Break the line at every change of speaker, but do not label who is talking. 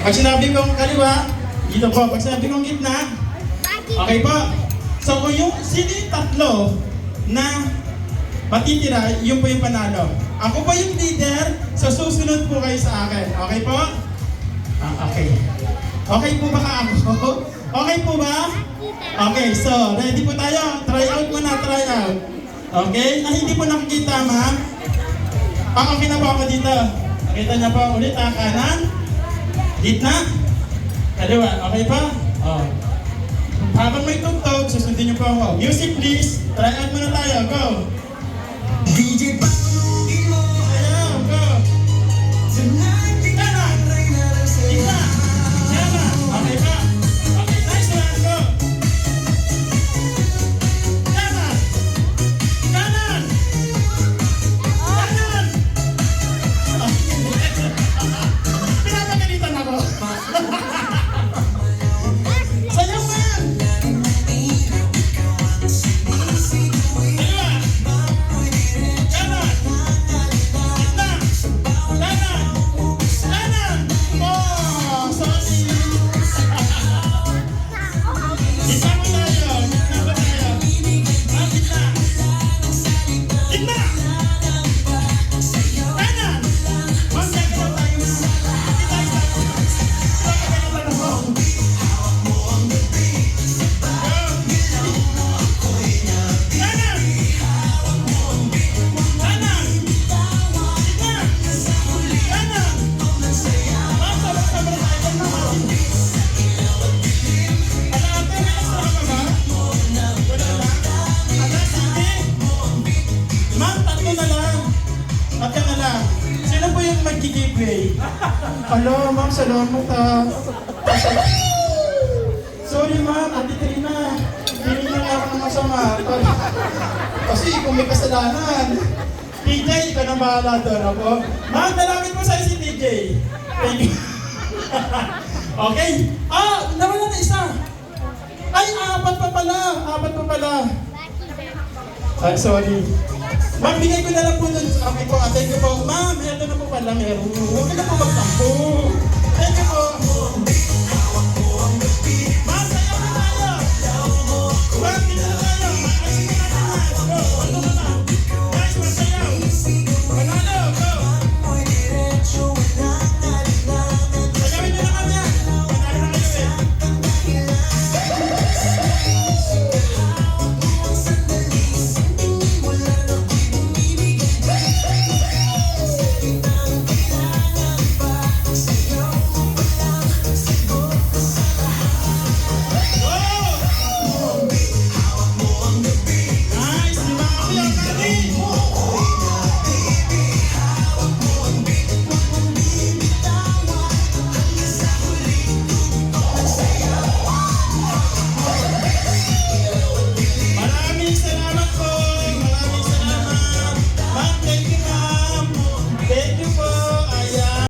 Pag sinabi kong kaliwa, dito po. Pag sinabi kong gitna, okay po. So kung yung sino yung tatlo na matitira, yun po yung panalo. Ako po yung leader, so susunod po kayo sa akin. Okay po? Okay. Okay po ba ako? Okay po ba? Okay, so ready po tayo. Try out muna, try out. Okay? Hindi po nakikita, ma'am. Okay na po ako dito. Nakita niya po ulit, kanan. Gitna. Kaliwa, okay pa? Oh. Habang may tugtog, susundin niyo po ako. Music please. Try out muna tayo. Go! DJ Palugi mo. Ayaw, go! Kanan! Gitna! Kanan! Okay pa? Okay, nice one. Go! Kanan! Kanan! Kanan! Pinapagalitan ako. Sayaw mo yan! Kaliwa! Kanan! Gitna! Kanan! Kanan! Oh! Sorry! Gitna mo tayo! Gitna mo tayo! Gitna! Gitna! Kanan! One second lang tayo. Pinapagalitan ako. Kanan! Kanan! Gitna! Kanan! Sabay-sabay tayo naman. Ate, may extra ka ba? Wala na? Ate, sige. Ma'am, tatlo na lang. Tatlo na lang. Sino po yung mag-giveaway? Hello, ma'am, salamat ah. Sorry ma'am, Ate Trina. Hindi na ako ng masama. Kasi ikaw may kasalanan. TJ, ikaw na bahala doon ako. Ma'am, dalawin mo sa'yo si TJ. Thank you. Okay. Nawala na isa. Ay, apat pa pala. Apat pa pala. Ay, sorry. Ma'am, bigay ko na lang po doon. Okay po, atay ko po. Ma'am, eto na po pala meron. Huwag ka na po magtampo.